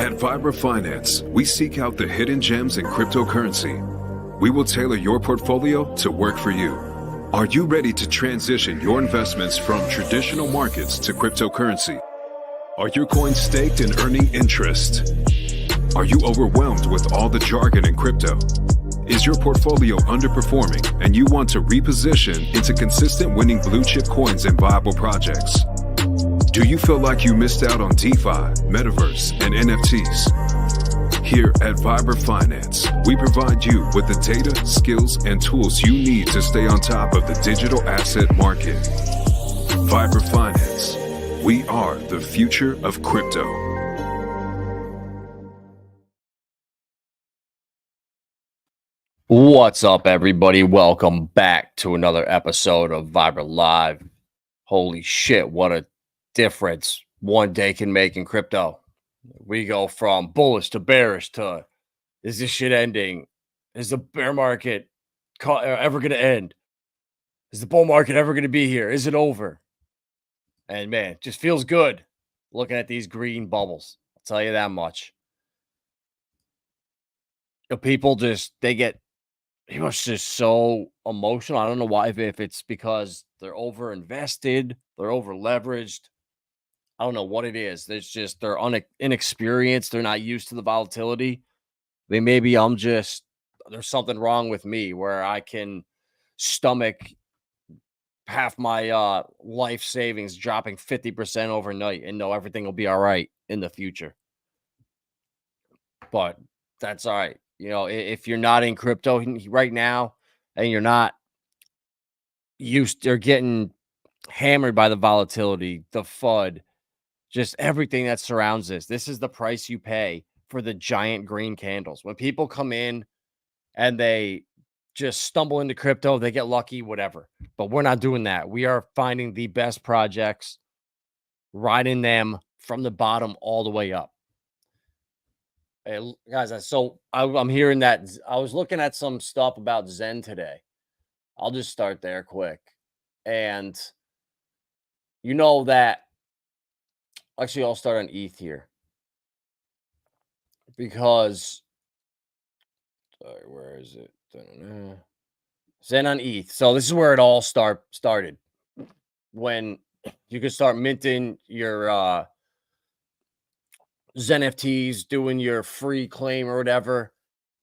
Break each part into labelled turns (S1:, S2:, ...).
S1: At Vibrafinance, we seek out the hidden gems in cryptocurrency. We will tailor your portfolio to work for you. Are you ready to transition your investments from traditional markets to cryptocurrency? Are your coins staked and earning interest? Are you overwhelmed with all the jargon in crypto? Is your portfolio underperforming and you want to reposition into consistent winning blue chip coins and viable projects? Do you feel like you missed out on DeFi, Metaverse, and NFTs? Here at Vibrafinance, we provide you with the data, skills, and tools you need to stay on top of the digital asset market. Vibrafinance, we are the future of crypto.
S2: What's up, everybody? Welcome back to another episode of Vibra Live. Holy shit, what a difference one day can make in crypto. We go from bullish to bearish to, is this shit ending? Is the bear market ever going to end? Is the bull market ever going to be here? Is it over? And man, it just feels good looking at these green bubbles. I'll tell you that much. The people just, he was just so emotional. I don't know why, if it's because they're over invested, they're over leveraged. I don't know what it is. There's just, they're inexperienced. They're not used to the volatility. I mean, maybe there's something wrong with me where I can stomach half my life savings dropping 50% overnight and know everything will be all right in the future. But that's all right. You know, if you're not in crypto right now and you're not getting hammered by the volatility, the FUD, just everything that surrounds this is the price you pay for the giant green candles. When people come in and they just stumble into crypto, they get lucky, whatever. But we're not doing that. We are finding the best projects, riding them from the bottom all the way up. Hey, guys, so I'm hearing that. I was looking at some stuff about Zen today. I'll just start there quick. And you know that, actually, I'll start on ETH here. Because, sorry, where is it? Zen on ETH. So this is where it all started. When you could start minting your Zen NFTs, doing your free claim or whatever.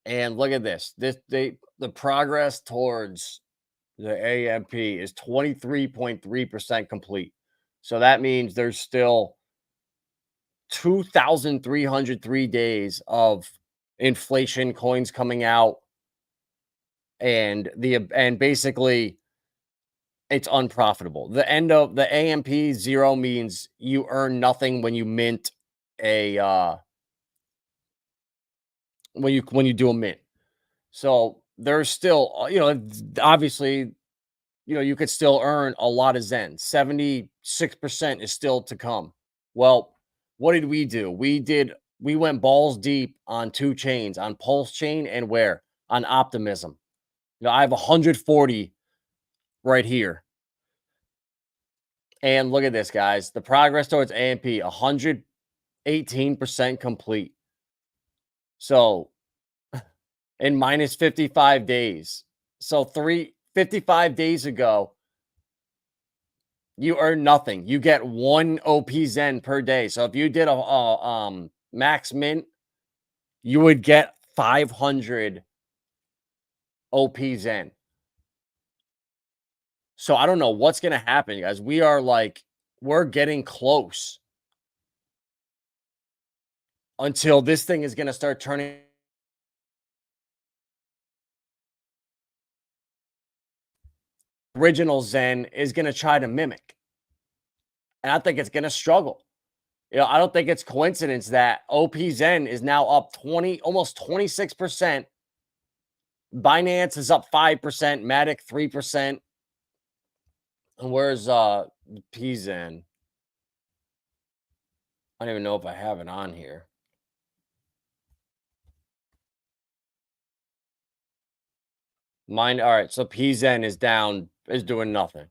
S2: And look at this. The progress towards the AMP is 23.3% complete. So that means there's still 2,303 days of inflation coins coming out, and basically it's unprofitable. The end of the AMP 0 means you earn nothing when you mint a when you do a mint. So there's still, obviously, you could still earn a lot of Zen. 76% is still to come. Well, what did we do? We went balls deep on two chains, on Pulse Chain and where? On Optimism. I have 140 right here. And look at this, guys. The progress towards AMP, 118% complete. So, in minus 55 days. So 55 days ago, you earn nothing. You get 1 OP Zen per day. So if you did a max mint, you would get 500 OP Zen. So I don't know what's going to happen, guys. We're getting close until this thing is going to start turning. Original Zen is going to try to mimic. And I think it's going to struggle. I don't think it's coincidence that OP Zen is now up almost 26%. Binance is up 5%, Matic 3%. And where's PZen? I don't even know if I have it on here. All right, so PZen is down, is doing nothing.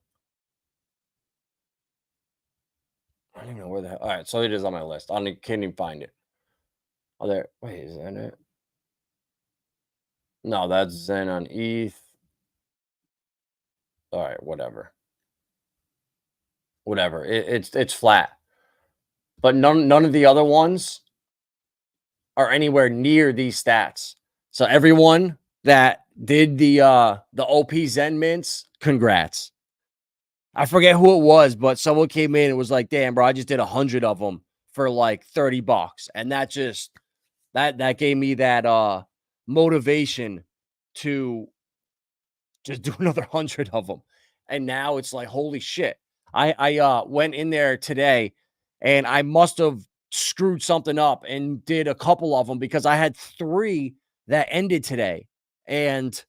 S2: I don't even know where the hell. All right, so it is on my list. I can't even find it. Oh, there. Wait, is that it? No, that's Zen on ETH. All right, whatever. Whatever. It's flat. But none of the other ones are anywhere near these stats. So everyone that did the OP Zen mints, congrats. I forget who it was, but someone came in and was like, "Damn, bro, I just did 100 of them for like $30." And that just that gave me that motivation to just do another 100 of them. And now it's like, holy shit. I went in there today and I must have screwed something up and did a couple of them because I had 3 that ended today. And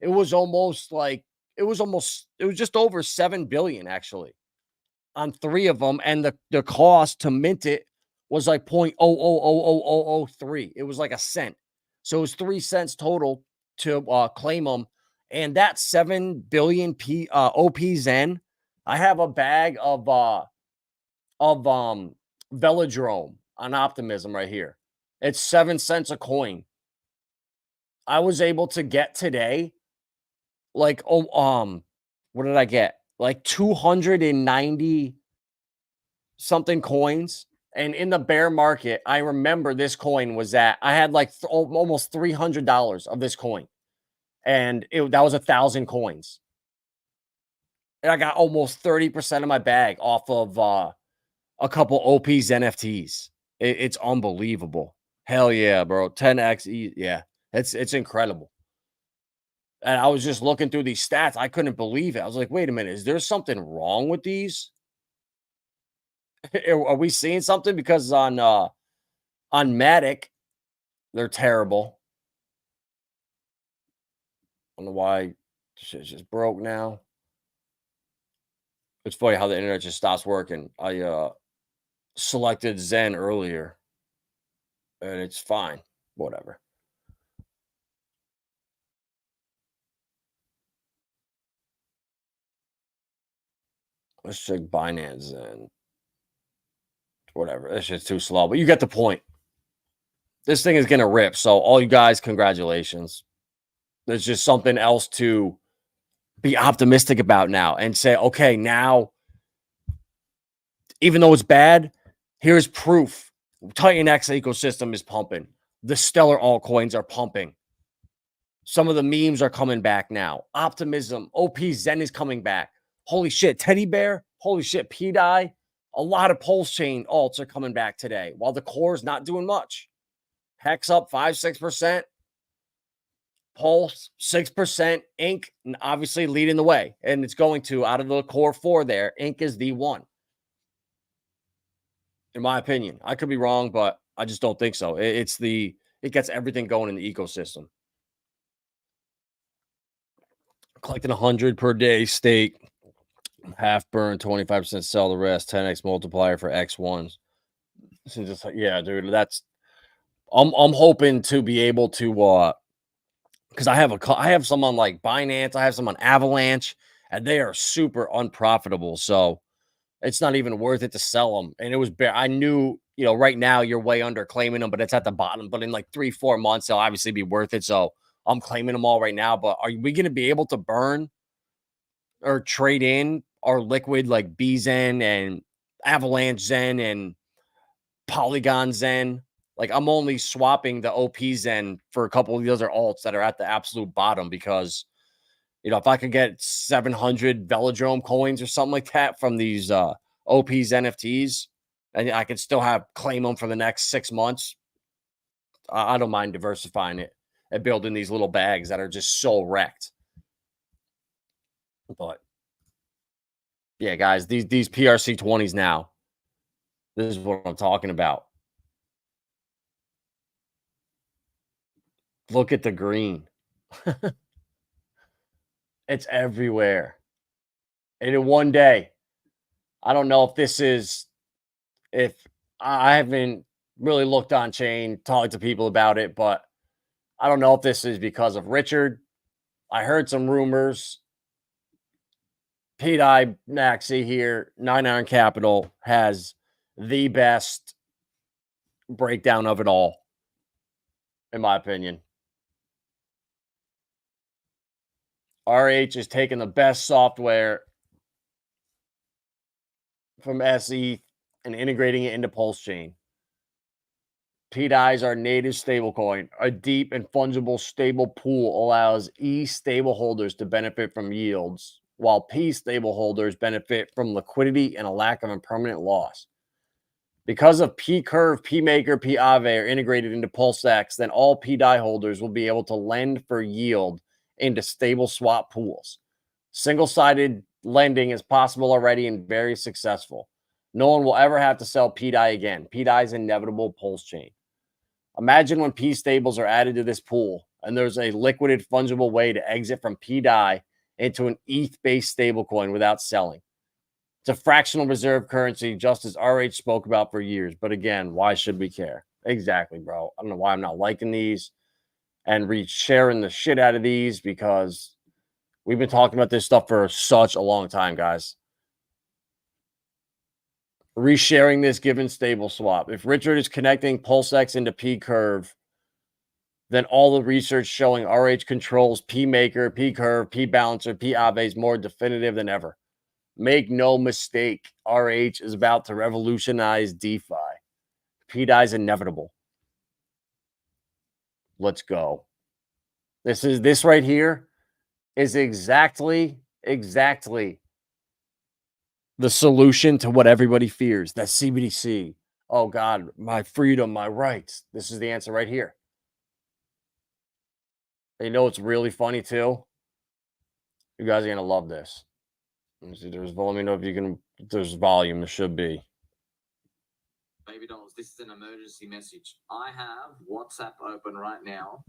S2: it was almost like it was just over 7 billion actually on 3 of them, and the cost to mint it was like 0.000003. It was like a cent. So it was 3 cents total to claim them. And that 7 billion OP Zen, I have a bag of Velodrome on Optimism right here. It's 7 cents a coin. I was able to get today like what did I get? Like 290 something coins. And in the bear market, I remember this coin was at, I had like almost $300 of this coin. And that was 1,000 coins. And I got almost 30% of my bag off of a couple OPs NFTs. It's unbelievable. Hell yeah, bro. 10x. Yeah, it's incredible. And I was just looking through these stats. I couldn't believe it. I was like, wait a minute, is there something wrong with these? Are we seeing something? Because on Matic, they're terrible. I don't know why shit's just broke now. It's funny how the internet just stops working. I selected Zen earlier and it's fine. Whatever. Let's check Binance Zen. Whatever. It's just too slow. But you get the point. This thing is gonna rip. So all you guys, congratulations. There's just something else to be optimistic about now and say, okay, now, even though it's bad, here's proof. Titan X ecosystem is pumping. The stellar altcoins are pumping. Some of the memes are coming back now. Optimism, OP Zen is coming back. Holy shit, Teddy Bear. Holy shit, PDI. A lot of Pulse Chain alts are coming back today, while the core is not doing much. Hex up 5-6%. Pulse 6%. Inc. obviously leading the way, and it's going to, out of the core 4 there, Inc. is the one. In my opinion, I could be wrong, but I just don't think so. It gets everything going in the ecosystem. Collecting 100 per day stake, half burn, 25% sell the rest, 10x multiplier for X1s. So just yeah, dude, that's I'm hoping to be able to because I have some on like Binance, I have some on Avalanche, and they are super unprofitable. So it's not even worth it to sell them. And it was I knew, right now you're way under claiming them, but it's at the bottom. But in like 3-4 months, they'll obviously be worth it. So I'm claiming them all right now. But are we going to be able to burn or trade in our liquid like BZen and Avalanche Zen and Polygon Zen? Like I'm only swapping the OP Zen for a couple of the other alts that are at the absolute bottom because if I could get 700 Velodrome coins or something like that from these OP's NFTs, and I could still claim them for the next 6 months, I don't mind diversifying it and building these little bags that are just so wrecked. But yeah, guys, these PRC 20s now, this is what I'm talking about. Look at the green. It's everywhere. And in one day, I don't know if I haven't really looked on chain, talked to people about it, but I don't know if this is because of Richard. I heard some rumors. Pete I Maxi here, 9 Iron Capital has the best breakdown of it all. in my opinion. RH is taking the best software from SE and integrating it into Pulse Chain. PDI is our native stablecoin. A deep and fungible stable pool allows E stable holders to benefit from yields, while P stable holders benefit from liquidity and a lack of impermanent loss. Because of P Curve, P Maker, P Aave are integrated into PulseX, then all PDI holders will be able to lend for yield into stable swap pools. Single-sided lending is possible already and very successful. No one will ever have to sell PDI again. PDI is inevitable Pulse Chain. Imagine when P stables are added to this pool and there's a liquided fungible way to exit from PDI into an ETH-based stablecoin without selling. It's a fractional reserve currency, just as RH spoke about for years. But again, why should we care? Exactly, bro. I don't know why I'm not liking these and sharing the shit out of these, because we've been talking about this stuff for such a long time, guys. Resharing this given stable swap. If Richard is connecting PulseX into P Curve, then all the research showing RH controls P Maker, P Curve, P Balancer, P Aave is more definitive than ever. Make no mistake, RH is about to revolutionize DeFi. PDI is inevitable. Let's go. This right here is exactly the solution to what everybody fears. That CBDC. Oh God, my freedom, my rights. This is the answer right here. You know what's really funny too? You guys are gonna love this. Let me see. Let me know if you can. There's volume. There should be.
S3: Baby dolls, this is an emergency message. I have WhatsApp open right now,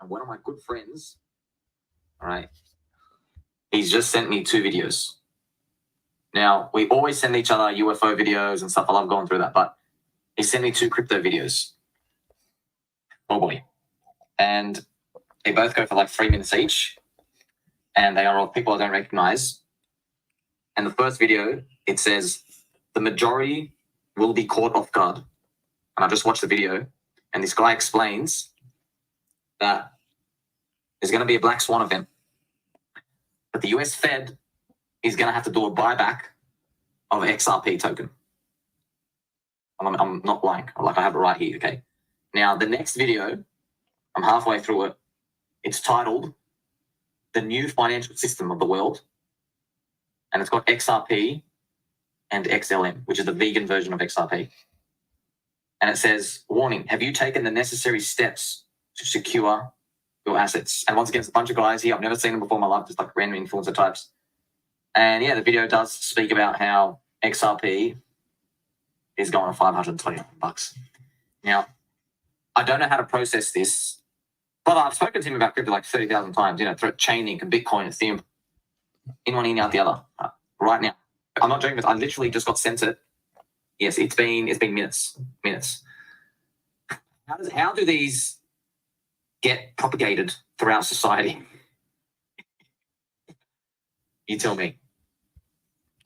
S3: and one of my good friends, all right, he's just sent me 2 videos. Now, we always send each other UFO videos and stuff. I love going through that, but he sent me 2 crypto videos. Oh boy. And they both go for like 3 minutes each, and they are all people I don't recognize. And the first video, it says, the majority will be caught off guard. And I just watched the video, and this guy explains that there's going to be a black swan event, but the US Fed is going to have to do a buyback of XRP token. I'm not lying. Like, I have it right here, okay? Now, the next video, I'm halfway through it. It's titled, The New Financial System of the World. And it's got XRP and XLM, which is the vegan version of XRP. And it says, warning, have you taken the necessary steps to secure your assets? And once again, it's a bunch of guys here. I've never seen them before in my life, just like random influencer types. And yeah, the video does speak about how XRP is going to $520. Now, I don't know how to process this, but I've spoken to him about crypto like 30,000 times, through Chainlink and Bitcoin, Ethereum, in one ear out the other, right now. I'm not joking with, I literally just got sent it. Yes, it's been minutes. How do these get propagated throughout society? You tell me.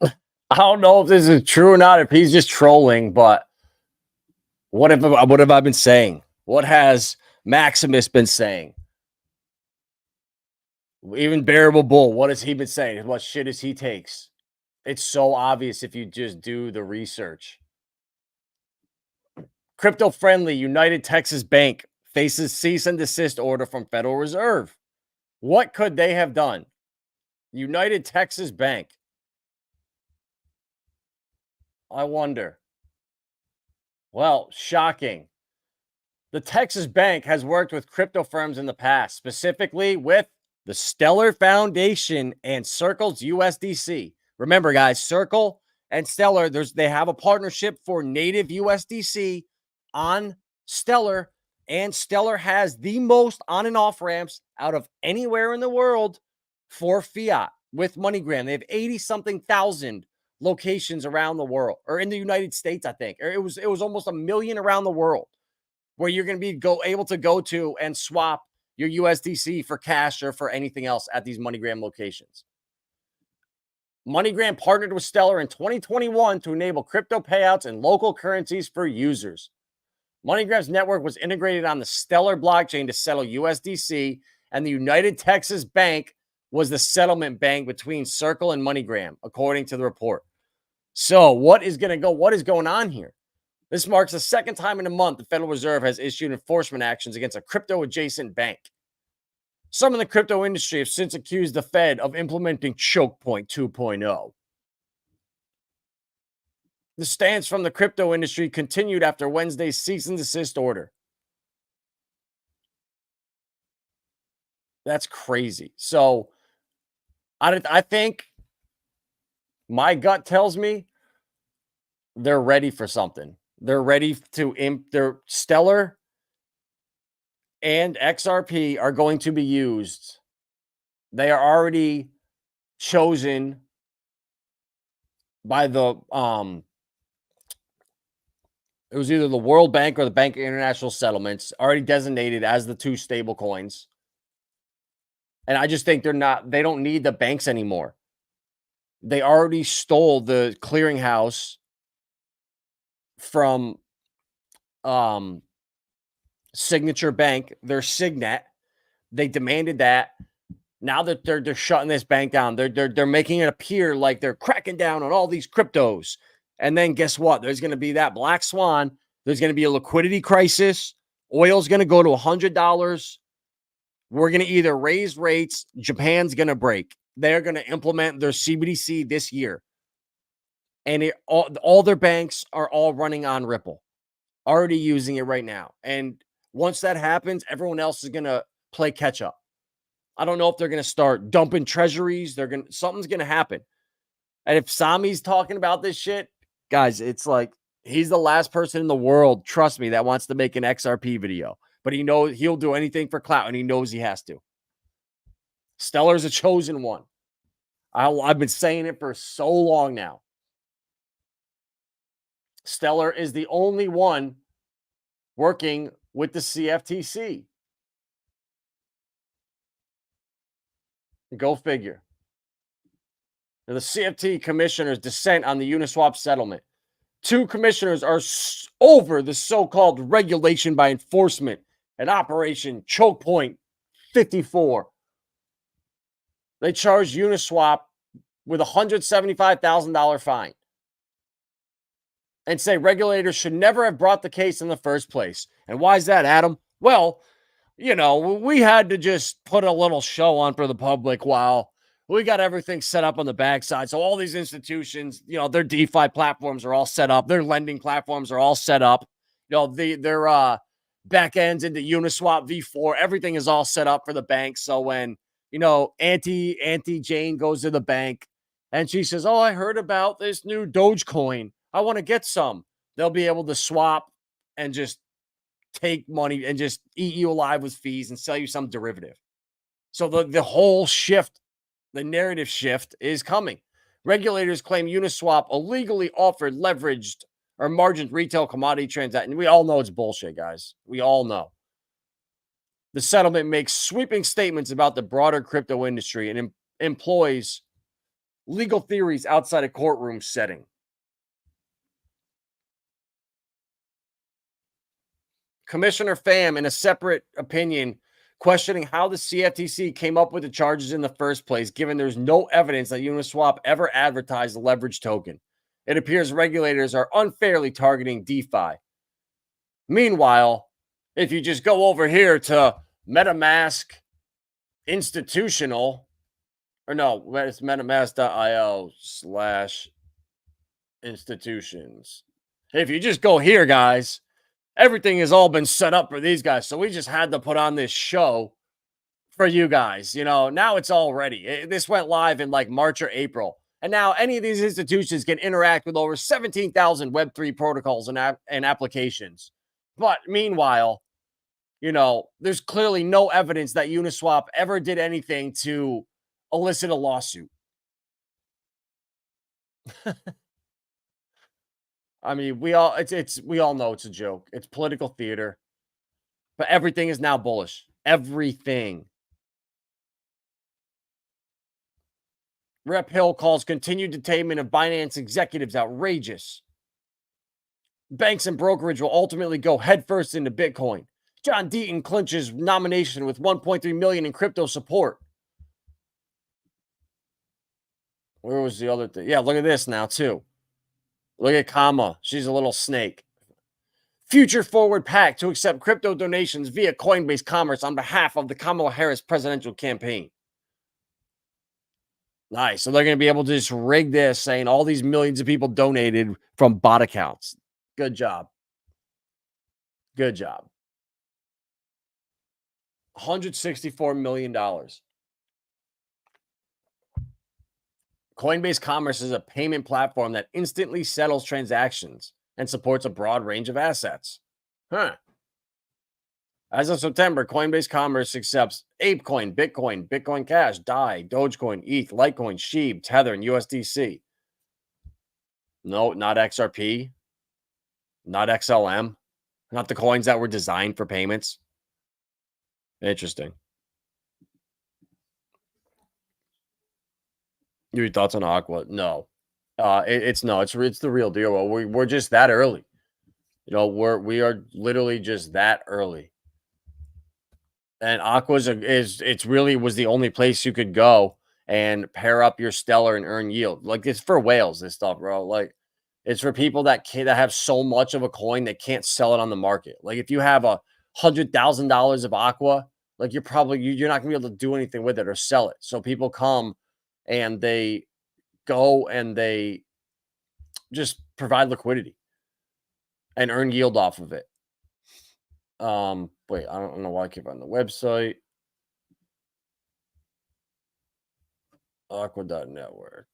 S2: I don't know if this is true or not, if he's just trolling, but what have I been saying? What has Maximus been saying? Even Bearable Bull, what has he been saying? What shit is he takes? It's so obvious if you just do the research. Crypto-friendly United Texas Bank faces cease and desist order from Federal Reserve. What could they have done? United Texas Bank. I wonder. Well, shocking. The Texas Bank has worked with crypto firms in the past, specifically with the Stellar Foundation and Circle's USDC. Remember, guys, Circle and Stellar, they have a partnership for native USDC on Stellar, and Stellar has the most on and off ramps out of anywhere in the world for fiat with MoneyGram. They have 80-something thousand locations around the world, or in the United States, I think. It was almost 1 million around the world where you're going to be able to go to and swap your USDC for cash or for anything else at these MoneyGram locations. MoneyGram partnered with Stellar in 2021 to enable crypto payouts in local currencies for users. MoneyGram's network was integrated on the Stellar blockchain to settle USDC, and the United Texas Bank was the settlement bank between Circle and MoneyGram, according to the report. So what is going on here? This marks the second time in a month the Federal Reserve has issued enforcement actions against a crypto-adjacent bank. Some in the crypto industry have since accused the Fed of implementing Choke Point 2.0. The stance from the crypto industry continued after Wednesday's cease and desist order. That's crazy. So I think my gut tells me they're ready for something. They're ready to their Stellar and XRP are going to be used. They are already chosen by the it was either the World Bank or the Bank of International Settlements, already designated as the two stable coins. And I just think they don't need the banks anymore. They already stole the clearinghouse from Signature Bank, their Signet. They demanded that. Now that they're shutting this bank down, they're making it appear like they're cracking down on all these cryptos. And then guess what? There's going to be that black swan. There's going to be a liquidity crisis. Oil's going to go to $100. We're going to either raise rates. Japan's going to break. They're going to implement their CBDC this year. And all their banks are all running on Ripple, already using it right now. And once that happens, everyone else is going to play catch up. I don't know if they're going to start dumping treasuries. Something's going to happen. And if Sami's talking about this shit, guys, it's like he's the last person in the world, trust me, that wants to make an XRP video. But he knows he'll do anything for clout, and he knows he has to. Stellar's a chosen one. I've been saying it for so long now. Stellar is the only one working with the CFTC. Go figure. Now, the CFT commissioner's dissent on the Uniswap settlement. Two commissioners are over the so-called regulation by enforcement and Operation Choke Point 54. They charged Uniswap with a $175,000 fine and say regulators should never have brought the case in the first place. And why is that, Adam? Well, we had to just put a little show on for the public while we got everything set up on the backside. So all these institutions, their DeFi platforms are all set up. Their lending platforms are all set up. Their back ends into Uniswap V4, everything is all set up for the bank. So when, Auntie Jane goes to the bank and she says, "Oh, I heard about this new Dogecoin. I want to get some." They'll be able to swap and just take money and just eat you alive with fees and sell you some derivative. So the whole shift, the narrative shift is coming. Regulators claim Uniswap illegally offered leveraged or margined retail commodity transactions. We all know it's bullshit, guys. We all know. The settlement makes sweeping statements about the broader crypto industry and employs legal theories outside a courtroom setting. Commissioner Pham, in a separate opinion, questioning how the CFTC came up with the charges in the first place, given there's no evidence that Uniswap ever advertised the leverage token. It appears regulators are unfairly targeting DeFi. Meanwhile, if you just go over here to MetaMask Institutional, or no, it's metamask.io/institutions. If you just go here, guys, everything has all been set up for these guys. So we just had to put on this show for you guys. Now it's all ready. This went live in like March or April. And now any of these institutions can interact with over 17,000 Web3 protocols and applications. But meanwhile, there's clearly no evidence that Uniswap ever did anything to elicit a lawsuit. I mean, we all know it's a joke. It's political theater. But everything is now bullish. Everything. Rep Hill calls continued detainment of Binance executives outrageous. Banks and brokerage will ultimately go headfirst into Bitcoin. John Deaton clinches nomination with 1.3 million in crypto support. Where was the other thing? Yeah, look at this now, too. Look at Kama. She's a little snake. Future Forward PAC to accept crypto donations via Coinbase Commerce on behalf of the Kamala Harris presidential campaign. Nice. So they're going to be able to just rig this, saying all these millions of people donated from bot accounts. Good job. Good job. $164 million. Coinbase Commerce is a payment platform that instantly settles transactions and supports a broad range of assets. Huh. As of September, Coinbase Commerce accepts ApeCoin, Bitcoin, Bitcoin Cash, DAI, Dogecoin, ETH, Litecoin, SHIB, Tether, and USDC. No, not XRP, not XLM, not the coins that were designed for payments. Interesting. Your thoughts on Aqua? No, it's the real deal. We're just that early. You know, we are literally just that early. And Aqua's it's really was the only place you could go and pair up your Stellar and earn yield. Like, it's for whales, this stuff, bro. Like, it's for people that have so much of a coin they can't sell it on the market. Like, if you have $100,000 of Aqua, like, you're not gonna be able to do anything with it or sell it. So people come and they go and they just provide liquidity and earn yield off of it. Wait, I don't know why I keep on the website. Aqua.network.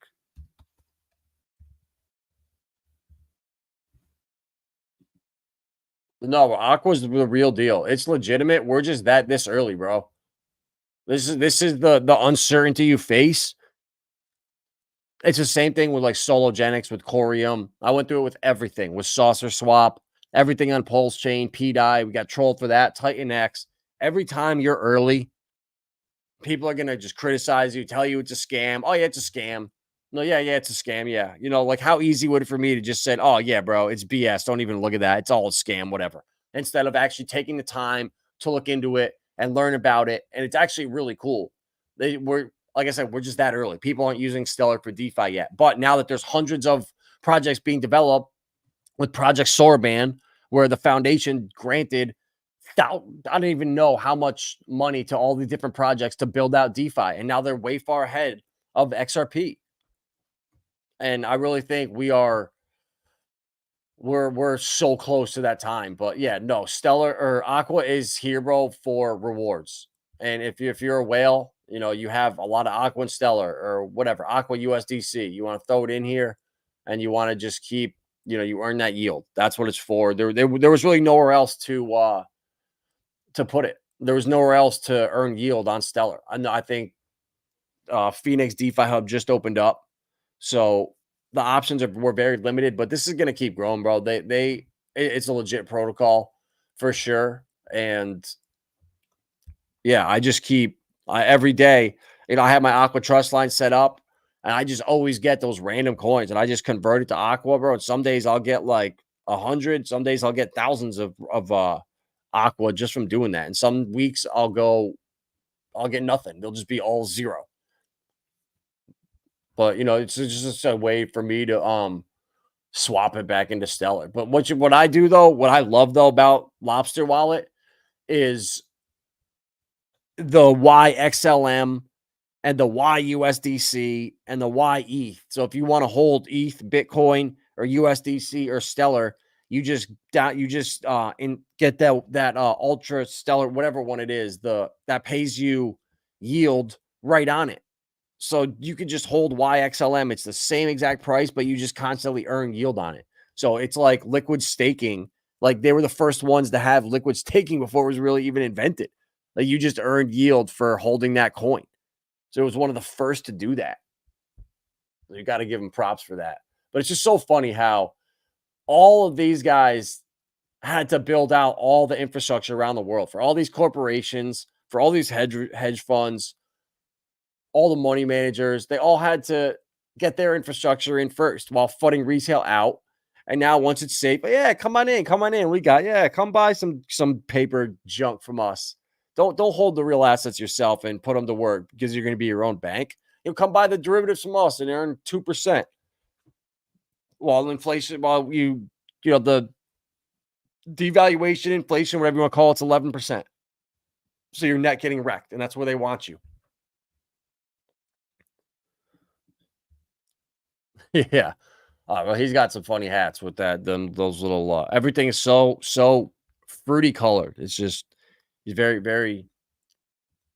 S2: No, Aqua's the real deal. It's legitimate. We're just this early, bro. This is the uncertainty you face. It's the same thing with like Sologenics, with Corium. I went through it with everything, with Saucer Swap, everything on Pulse Chain, PDI. We got trolled for that. Titan X. Every time you're early, people are gonna just criticize you, tell you it's a scam. Oh yeah, it's a scam. No, yeah, it's a scam. Yeah, you know, like, how easy would it for me to just say, oh yeah, bro, it's BS. Don't even look at that. It's all a scam, whatever. Instead of actually taking the time to look into it and learn about it, and it's actually really cool. Like I said, we're just that early. People aren't using Stellar for DeFi yet, but now that there's hundreds of projects being developed with Project Soraban, where the foundation granted I don't even know how much money to all the different projects to build out DeFi, and now they're way far ahead of XRP. And I really think we're so close to that time. But yeah, no, Stellar or Aqua is here, bro, for rewards. And if you're a whale, you know, you have a lot of Aqua and Stellar or whatever, Aqua USDC, you want to throw it in here and you want to just keep, you know, you earn that yield. That's what it's for. There was really nowhere else to put it. There was nowhere else to earn yield on Stellar. I think Phoenix DeFi Hub just opened up, so the options were very limited. But this is going to keep growing, bro. It's a legit protocol for sure. And yeah, I just keep every day. You know, I have my Aqua Trust line set up, and I just always get those random coins, and I just convert it to Aqua, bro. And some days I'll get like 100. Some days I'll get thousands of Aqua just from doing that. And some weeks I'll get nothing. They'll just be all zero. But you know, it's just a way for me to swap it back into Stellar. But what I do though, what I love though about Lobster Wallet is the YXLM and the YUSDC and the YETH. So if you want to hold ETH, Bitcoin, or USDC or Stellar, you just get that Ultra Stellar, whatever one it is, that pays you yield right on it. So you could just hold YXLM. It's the same exact price, but you just constantly earn yield on it. So it's like liquid staking. Like, they were the first ones to have liquid staking before it was really even invented. Like, you just earned yield for holding that coin. So it was one of the first to do that. You got to give them props for that. But it's just so funny how all of these guys had to build out all the infrastructure around the world for all these corporations, for all these hedge funds, all the money managers. They all had to get their infrastructure in first while flooding retail out. And now once it's safe, yeah, come on in. Come buy some paper junk from us. Don't hold the real assets yourself and put them to work because you're going to be your own bank. Come buy the derivatives from us and earn 2%. While inflation, the devaluation, inflation, whatever you want to call it, it's 11%. So you're net getting wrecked, and that's where they want you. Yeah. Well, he's got some funny hats with those little. Everything is so fruity colored. It's just he's very, very,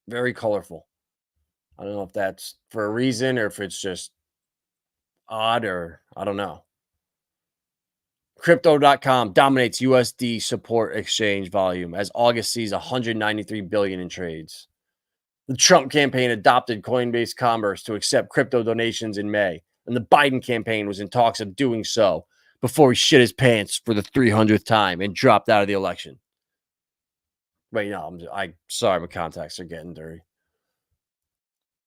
S2: very colorful. I don't know if that's for a reason or if it's just odd or I don't know. Crypto.com dominates USD support exchange volume as August sees 193 billion in trades. The Trump campaign adopted Coinbase Commerce to accept crypto donations in May, and the Biden campaign was in talks of doing so before he shit his pants for the 300th time and dropped out of the election. Wait, no, I'm sorry, my contacts are getting dirty.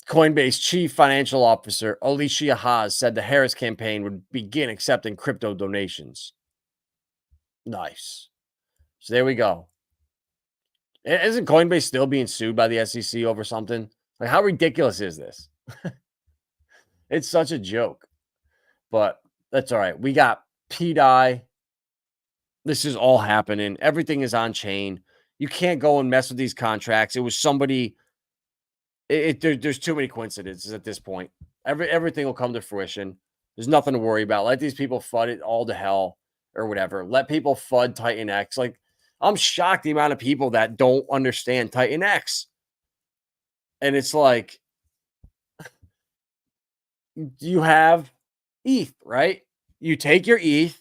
S2: Coinbase Chief Financial Officer Alicia Haas said the Harris campaign would begin accepting crypto donations. Nice. So there we go. Isn't Coinbase still being sued by the SEC over something? Like, how ridiculous is this? It's such a joke. But that's all right. We got PDI. This is all happening. Everything is on chain. You can't go and mess with these contracts. It was somebody. There's too many coincidences at this point. Everything will come to fruition. There's nothing to worry about. Let these people FUD it all to hell or whatever. Let people FUD Titan X. Like, I'm shocked the amount of people that don't understand Titan X. And it's like, you have ETH, right? You take your ETH,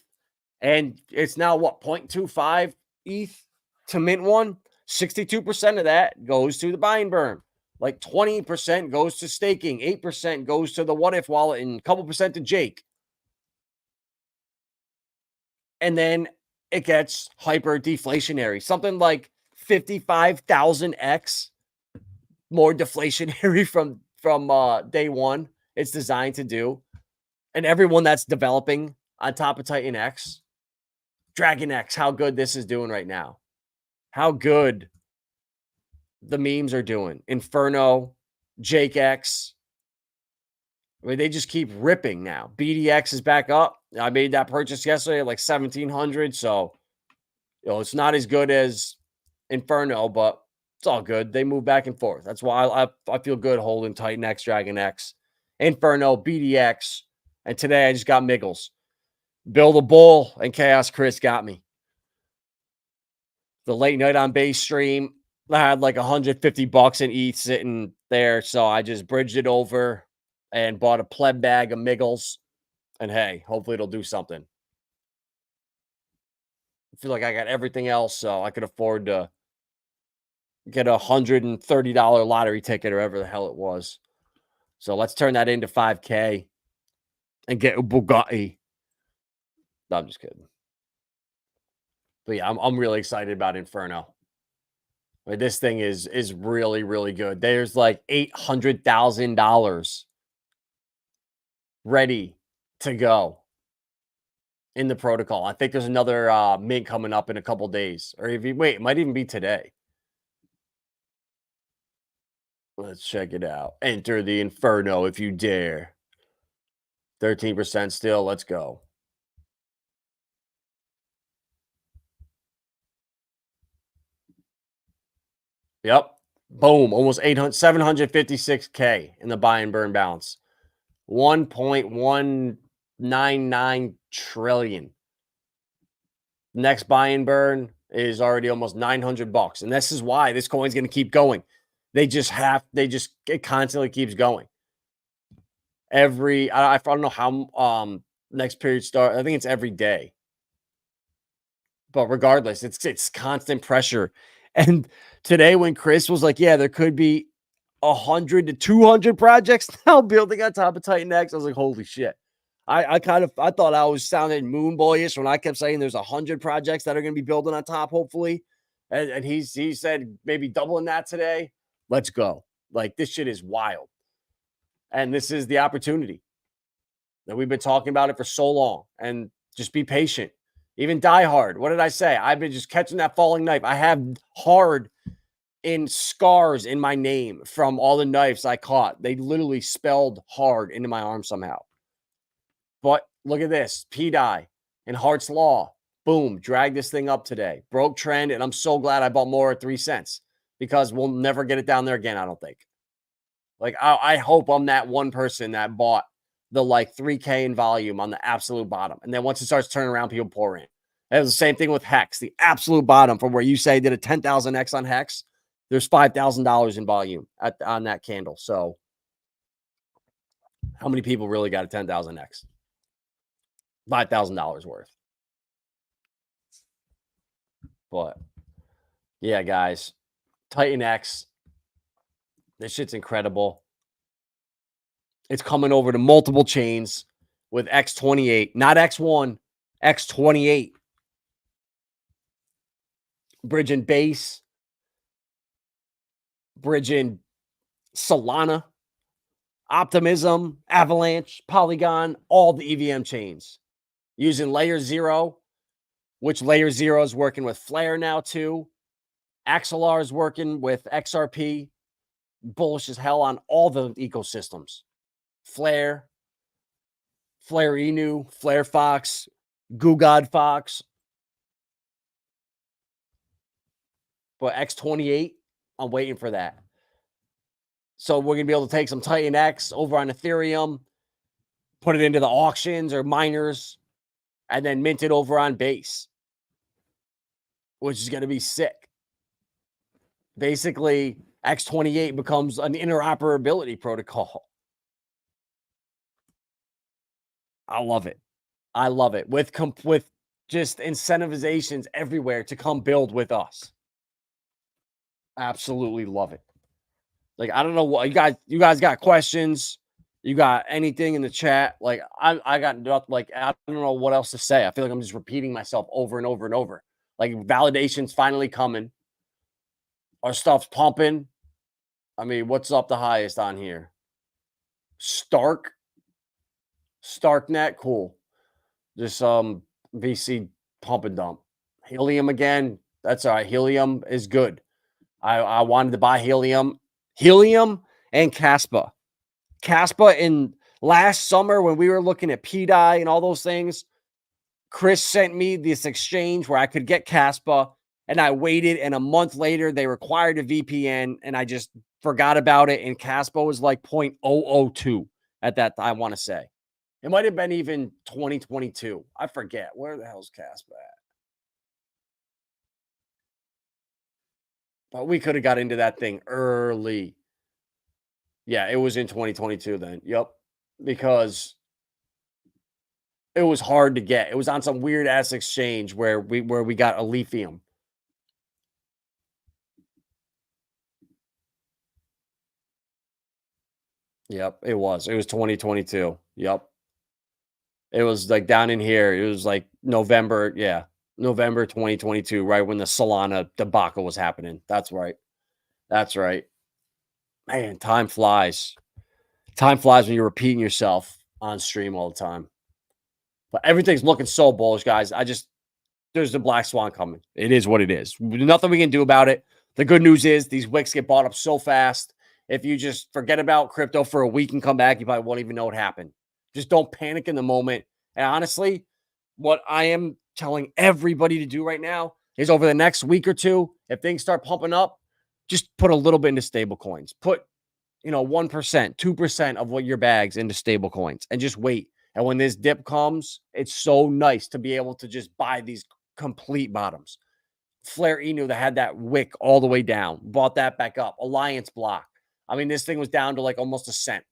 S2: and it's now what, 0.25 ETH to mint one? 62% of that goes to the buy and burn. Like 20% goes to staking, 8% goes to the What If wallet, and a couple percent to Jake. And then it gets hyper deflationary, something like 55,000x more deflationary from day one. It's designed to do. And everyone that's developing on top of Titan X, Dragon X, how good this is doing right now. How good the memes are doing. Inferno, Jake X. I mean, they just keep ripping now. BDX is back up. I made that purchase yesterday at like 1,700. So, it's not as good as Inferno, but it's all good. They move back and forth. That's why I feel good holding Titan X, Dragon X, Inferno, BDX. And today I just got Miggles. Bill the Bull and Chaos Chris got me. The late night on base stream, I had like $150 in ETH sitting there. So I just bridged it over and bought a pleb bag of Miggles. And hey, hopefully it'll do something. I feel like I got everything else, so I could afford to get a $130 lottery ticket or whatever the hell it was. So let's turn that into 5K and get a Bugatti. No, I'm just kidding. But yeah, I'm really excited about Inferno. Like, this thing is really, really good. There's like $800,000 ready to go in the protocol. I think there's another mint coming up in a couple days. Or if you wait, it might even be today. Let's check it out. Enter the Inferno if you dare. 13% still. Let's go. Yep. Boom. Almost 756K in the buy and burn balance. 1.199 trillion. Next buy and burn is already almost $900. And this is why this coin's going to keep going. It constantly keeps going. I don't know how next period start. I think it's every day. But regardless, it's constant pressure. And today when Chris was like, yeah, there could be 100 to 200 projects now building on top of Titan X, I was like, holy shit. I thought I was sounding moon boyish when I kept saying there's 100 projects that are going to be building on top, hopefully. And he said maybe doubling that today. Let's go. Like, this shit is wild. And this is the opportunity that we've been talking about it for so long. And Just be patient. Even Die Hard. What did I say? I've been just catching that falling knife. I have hard in scars in my name from all the knives I caught. They literally spelled hard into my arm somehow. But look at this. P-Die and Hart's Law. Boom. Drag this thing up today. Broke trend. And I'm so glad I bought more at 3 cents because we'll never get it down there again, I don't think. Like, I hope I'm that one person that bought the like 3K in volume on the absolute bottom. And then once it starts turning around, people pour in. It was the same thing with Hex, the absolute bottom from where you say did a 10,000X on Hex. There's $5,000 in volume on that candle. So how many people really got a 10,000X? $5,000 worth. But yeah, guys, Titan X. This shit's incredible. It's coming over to multiple chains with X28, not X1, X28. Bridging Base, bridging Solana, Optimism, Avalanche, Polygon, all the EVM chains. Using Layer Zero, which Layer Zero is working with Flare now too. Axelar is working with XRP. Bullish as hell on all the ecosystems. Flare, Flare Inu, Flare Fox, Goo God Fox. But X28, I'm waiting for that. So we're going to be able to take some Titan X over on Ethereum, put it into the auctions or miners, and then mint it over on Base, which is going to be sick. Basically, X28 becomes an interoperability protocol. I love it. I love it. With just incentivizations everywhere to come build with us. Absolutely love it. Like, I don't know what you guys got questions. You got anything in the chat? Like, I got nothing. Like, I don't know what else to say. I feel like I'm just repeating myself over and over and over. Like, validation's finally coming. Our stuff's pumping. I mean, what's up the highest on here? StarkNet, cool. Just VC pump and dump. Helium again. That's all right. Helium is good. I wanted to buy Helium and Caspa. Caspa in last summer when we were looking at P-Die and all those things, Chris sent me this exchange where I could get Caspa, and I waited, and a month later they required a VPN, and I just forgot about it, and Caspa was like 0.002 at that, I want to say. It might have been even 2022. I forget. Where the hell's Caspa at? But we could have got into that thing early. Yeah, it was in 2022 then. Yep. Because it was hard to get. It was on some weird ass exchange where we got a lithium. Yep, it was. It was 2022. Yep. It was like down in here. It was like November. Yeah. November 2022, right when the Solana debacle was happening. That's right. That's right. Man, time flies. Time flies when you're repeating yourself on stream all the time. But everything's looking so bullish, guys. There's the black swan coming. It is what it is. Nothing we can do about it. The good news is these wicks get bought up so fast. If you just forget about crypto for a week and come back, you probably won't even know what happened. Just don't panic in the moment. And honestly, what I am telling everybody to do right now is over the next week or two, if things start pumping up, just put a little bit into stable coins. Put, 1%, 2% of what your bags into stable coins and just wait. And when this dip comes, it's so nice to be able to just buy these complete bottoms. Flare Inu that had that wick all the way down, bought that back up. Alliance block. I mean, this thing was down to like almost a cent.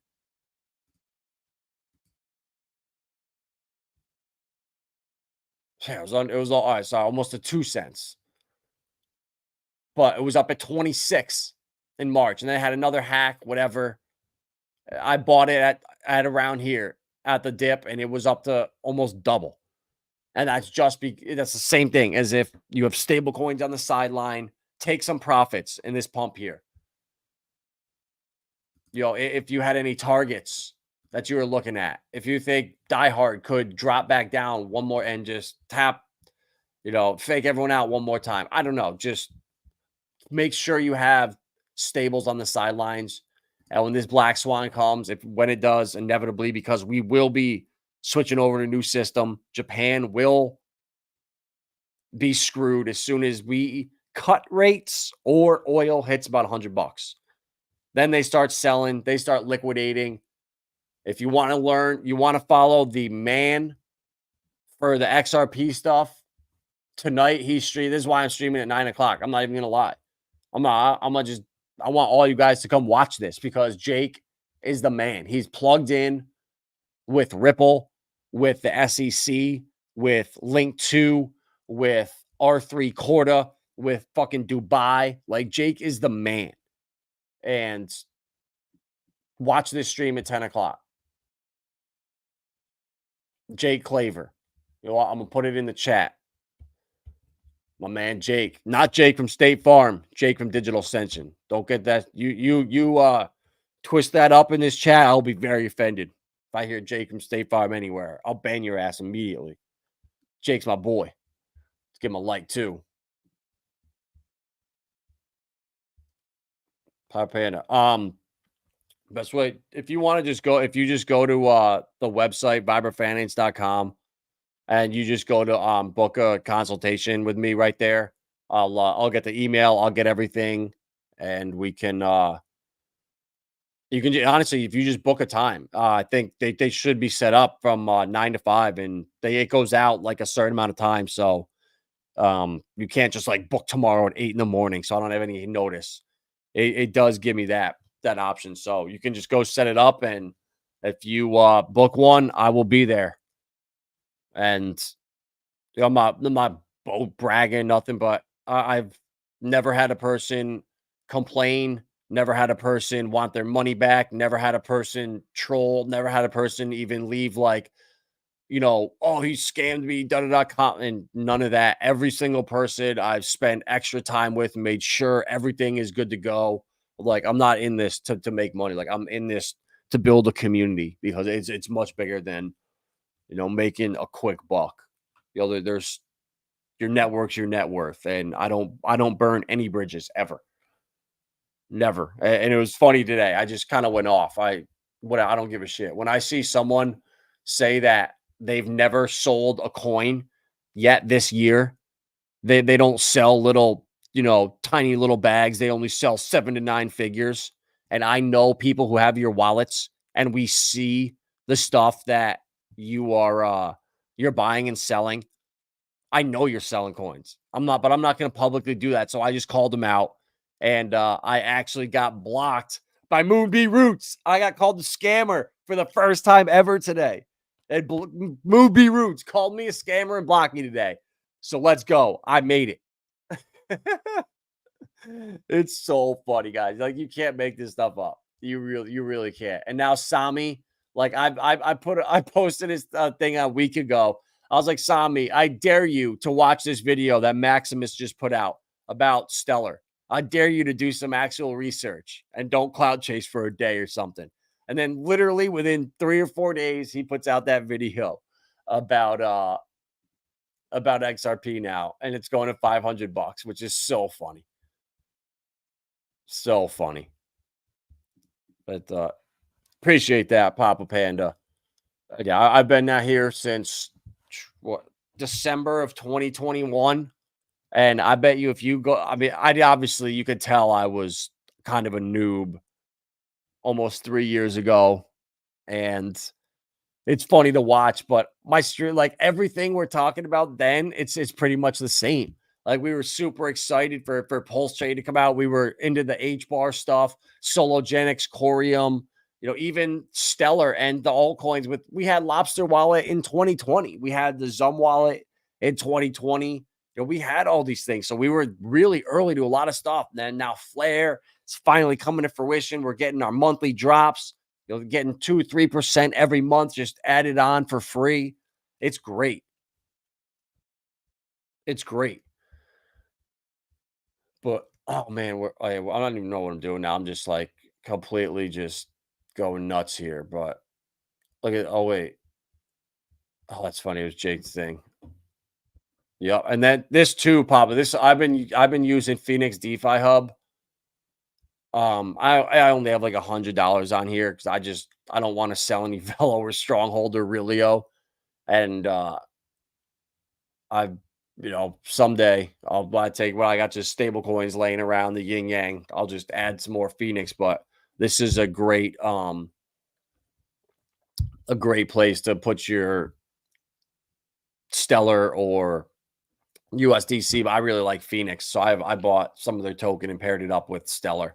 S2: Yeah, it was all right. So almost a 2 cents. But it was up at 26 in March. And then I had another hack, whatever. I bought it at around here at the dip, and it was up to almost double. And that's that's the same thing as if you have stable coins on the sideline, take some profits in this pump here. If you had any targets that you were looking at. If you think Die Hard could drop back down one more and just tap, fake everyone out one more time. I don't know. Just make sure you have stables on the sidelines. And when this black swan comes, when it does, inevitably, because we will be switching over to a new system, Japan will be screwed as soon as we cut rates or oil hits about $100. Then they start selling, they start liquidating. If you want to learn, you want to follow the man for the XRP stuff tonight. He's streaming. This is why I'm streaming at 9 o'clock. I'm not even gonna lie. I'm not just. I want all you guys to come watch this because Jake is the man. He's plugged in with Ripple, with the SEC, with Linqto, with R3 Corda, with fucking Dubai. Like Jake is the man. And watch this stream at 10 o'clock. Jake Claver. I'm gonna put it in the chat. My man Jake, not Jake from State Farm, Jake from Digital Ascension. Don't get that. You twist that up in this chat. I'll be very offended if I hear Jake from State Farm anywhere. I'll ban your ass immediately. Jake's my boy. Let's give him a like too. Panda. Best way, if you just go to the website Vibrafinance.pls and you just go to book a consultation with me right there. I'll get the email, I'll get everything, and we can you can honestly, if you just book a time, I think they should be set up from 9 to 5, and it goes out like a certain amount of time. So you can't just like book tomorrow at 8 in the morning. So I don't have any notice. It does give me that option. So you can just go set it up, and if you book one, I will be there. And I'm not bragging nothing, but I've never had a person complain, never had a person want their money back, never had a person troll, never had a person even leave like, oh, he scammed me, da-da-da, and none of that. Every single person I've spent extra time with, made sure everything is good to go. Like, I'm not in this to make money. Like, I'm in this to build a community because it's much bigger than, making a quick buck. There's your network's your net worth, and I don't burn any bridges ever. Never. And it was funny today. I just kind of went off. I don't give a shit. When I see someone say that they've never sold a coin yet this year, they don't sell little, tiny little bags. They only sell 7 to 9 figures. And I know people who have your wallets, and we see the stuff that you're buying and selling. I know you're selling coins. I'm not going to publicly do that. So I just called them out, and I actually got blocked by Moonbee Roots. I got called a scammer for the first time ever today. And Moonbee Roots called me a scammer and blocked me today. So let's go. I made it. It's so funny, guys. Like, you can't make this stuff up. You really can't. And now Sami, like I posted his thing a week ago. I was like, Sami, I dare you to watch this video that Maximus just put out about Stellar. I dare you to do some actual research and don't cloud chase for a day or something. And then literally within 3 or 4 days, he puts out that video about XRP now, and it's going to $500, which is so funny. So funny. But appreciate that, Papa Panda. Yeah, I've been out here since December of 2021. And I bet you if you go, obviously you could tell I was kind of a noob almost 3 years ago. And it's funny to watch, but my stream, like everything we're talking about then, it's pretty much the same. Like, we were super excited for Pulse Trade to come out. We were into the H-bar stuff, Sologenics, Corium, even Stellar and the altcoins. We had Lobster Wallet in 2020. We had the Zum Wallet in 2020. We had all these things. So we were really early to a lot of stuff. And now Flare is finally coming to fruition. We're getting our monthly drops. Getting 2-3% every month, just added on for free. It's great. It's great. But oh man, I don't even know what I'm doing now. I'm just like completely just going nuts here. But Look at, oh wait. Oh, that's funny. It was Jake's thing. Yep. And then this too, Papa. This I've been using Phoenix DeFi Hub. I only have like $100 on here because I don't want to sell any Velo or Stronghold or Realio. And I someday I take I got just stable coins laying around the yin yang. I'll just add some more Phoenix, but this is a great place to put your Stellar or USDC, but I really like Phoenix. So I bought some of their token and paired it up with Stellar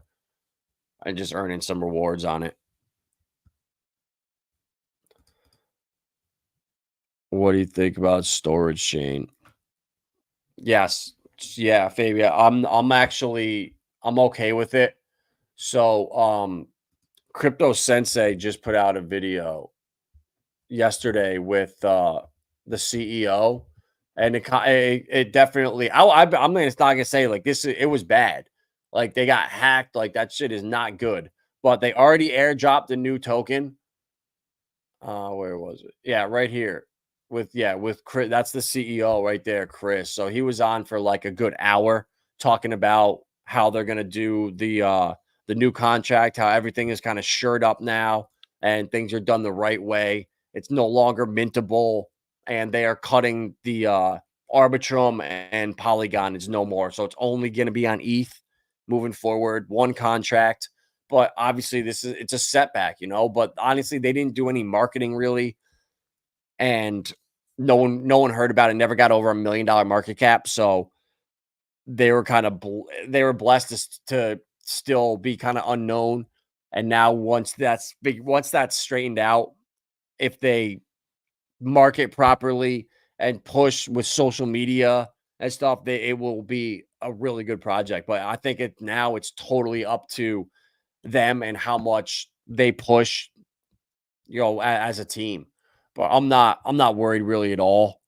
S2: and just earning some rewards on it. What do you think about storage chain? Yes. Yeah, Fabia. I'm okay with it. So Crypto Sensei just put out a video yesterday with the CEO, and it definitely I'm not gonna say like it was bad, like they got hacked, like that shit is not good, but they already airdropped a new token. Where was it? Yeah, right here with Chris. That's the CEO right there, Chris. So he was on for like a good hour talking about how they're gonna do the new contract, how everything is kind of shored up now and things are done the right way. It's no longer mintable, and they are cutting the Arbitrum and Polygon is no more. So it's only gonna be on ETH moving forward, one contract. But obviously, it's a setback, But honestly, they didn't do any marketing really, and no one heard about it. Never got over $1 million market cap, so they were kind of they were blessed to still be kind of unknown. And now once that's straightened out, if they market properly and push with social media and stuff, it will be a really good project. But I think it's totally up to them and how much they push, as a team. But I'm not worried really at all.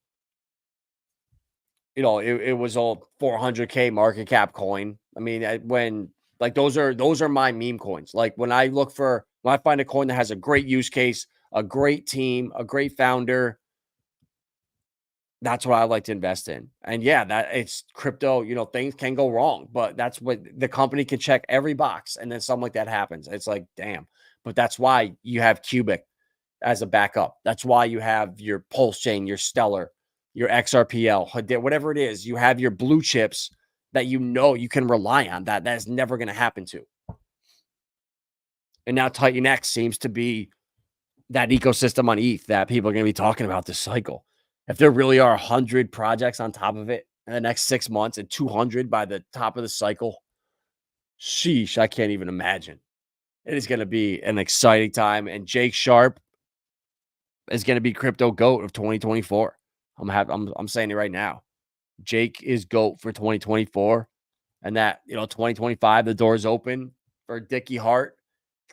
S2: It was all 400K market cap coin. I mean, when like those are my meme coins. Like when I find a coin that has a great use case, a great team, a great founder, that's what I like to invest in. And yeah, that it's crypto, things can go wrong, but that's what the company can check every box. And then something like that happens. It's like, damn. But that's why you have Cubic as a backup. That's why you have your Pulse Chain, your Stellar, your XRPL, whatever it is. You have your blue chips that you can rely on. That is never going to happen to. And now Titan X seems to be that ecosystem on ETH that people are going to be talking about this cycle. If there really are 100 projects on top of it in the next 6 months and 200 by the top of the cycle, sheesh, I can't even imagine. It is going to be an exciting time. And Jake Sharp is going to be crypto GOAT of 2024. I'm saying it right now. Jake is GOAT for 2024. And that, 2025, the door's open for Dickie Hart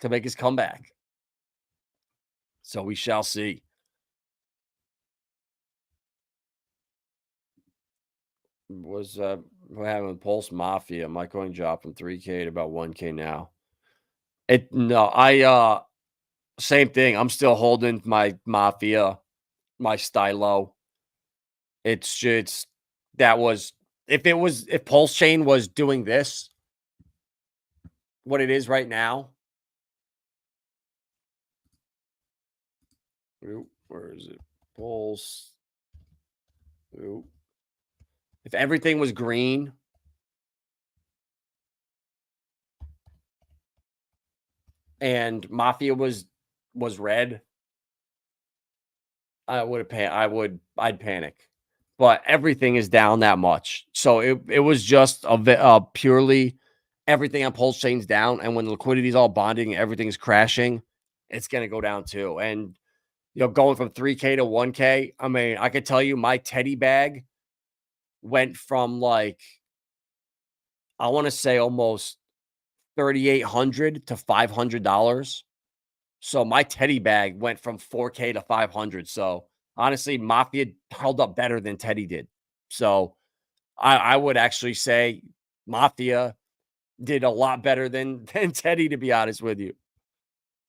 S2: to make his comeback. So we shall see. What happened with Pulse Mafia? My coin dropped from 3K to about 1K now. Same thing. I'm still holding my Mafia, my Stylo. It's just if Pulse Chain was doing this, what it is right now. Where is it? Pulse. If everything was green, and Mafia was red, I'd panic. But everything is down that much. So it was just purely everything on Pulse Chain's down. And when liquidity is all bonding and everything's crashing, it's going to go down too. And, going from 3K to 1K, I mean, I could tell you my teddy bag went from like, I want to say almost $3,800 to $500. So my teddy bag went from 4K to 500. So honestly, Mafia held up better than Teddy did. So I would actually say Mafia did a lot better than Teddy, to be honest with you.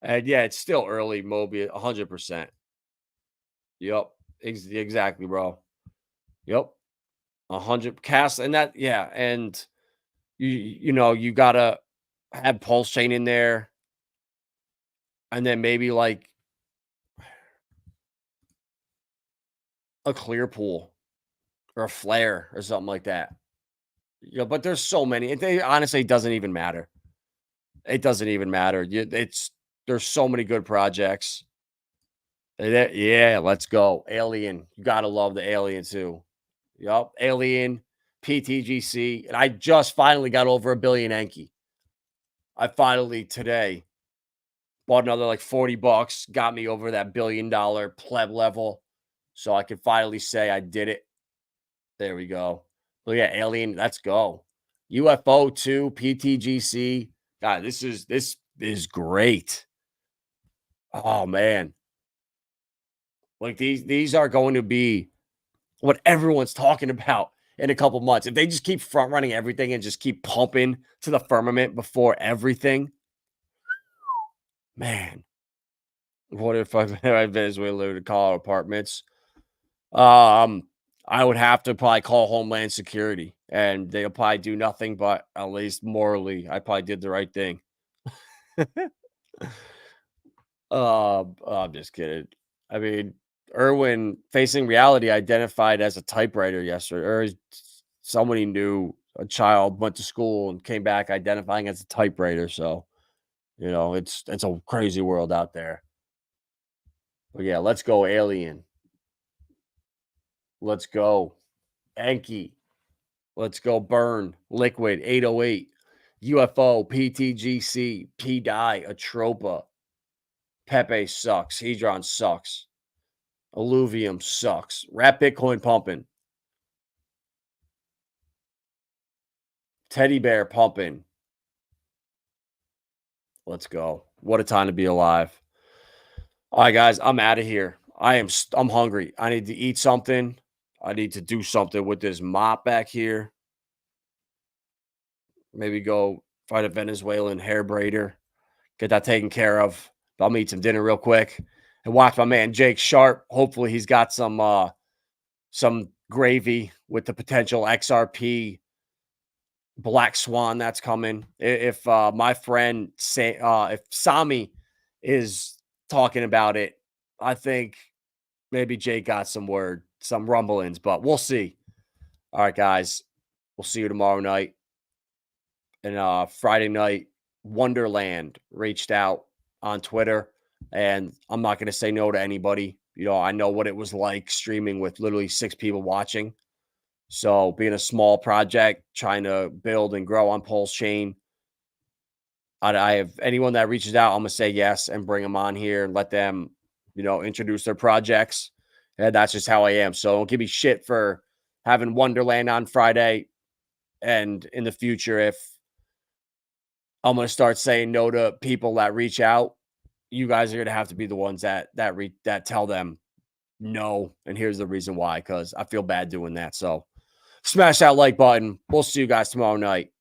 S2: And yeah, it's still early, Moby, 100%. Yep. Exactly, bro. Yep. 100 cast and that, yeah. And you gotta have pulse chain in there, and then maybe like a clear pool or a flare or something like that. But there's so many. They honestly, it doesn't even matter. It doesn't even matter. There's so many good projects. Yeah, let's go. Alien. You gotta love the Alien too. Yup. Alien, PTGC. And I just finally got over 1 billion Enki. I finally today bought another like $40, got me over that $1 billion pleb level. So I could finally say I did it. There we go. But yeah, Alien, let's go. UFO 2, PTGC. God, this is great. Oh man. Like these are going to be what everyone's talking about in a couple months. If they just keep front running everything and just keep pumping to the firmament before everything, man. What if I Venezuela to call apartments? Um, I would have to probably call Homeland Security, and they'll probably do nothing. But at least morally, I probably did the right thing. I'm just kidding. I mean, Irwin facing reality identified as a typewriter yesterday, or somebody knew a child went to school and came back identifying as a typewriter. So it's a crazy world out there. But yeah, let's go Alien. Let's go Enki. Let's go Burn. Liquid 808. UFO, PTGC, P-Dye, Atropa. Pepe sucks. Hedron sucks. Alluvium sucks. Rat Bitcoin pumping. Teddy Bear pumping. Let's go. What a time to be alive. All right, guys, I'm out of here. I'm hungry. I need to eat something. I need to do something with this mop back here. Maybe go find a Venezuelan hair braider. Get that taken care of. I'll eat some dinner real quick and watch my man Jake Sharp. Hopefully he's got some gravy with the potential XRP Black Swan that's coming. If my friend if Sami is talking about it, I think maybe Jake got some rumblings, but we'll see. All right, guys. We'll see you tomorrow night. And Friday night, Wonderland reached out on Twitter, and I'm not going to say no to anybody. I know what it was like streaming with literally 6 people watching. So being a small project, trying to build and grow on Pulse Chain, I have anyone that reaches out, I'm going to say yes and bring them on here and let them, introduce their projects. And that's just how I am. So don't give me shit for having Wonderland on Friday. And in the future, if I'm going to start saying no to people that reach out, you guys are going to have to be the ones that tell them no. And here's the reason why, because I feel bad doing that. So smash that like button. We'll see you guys tomorrow night.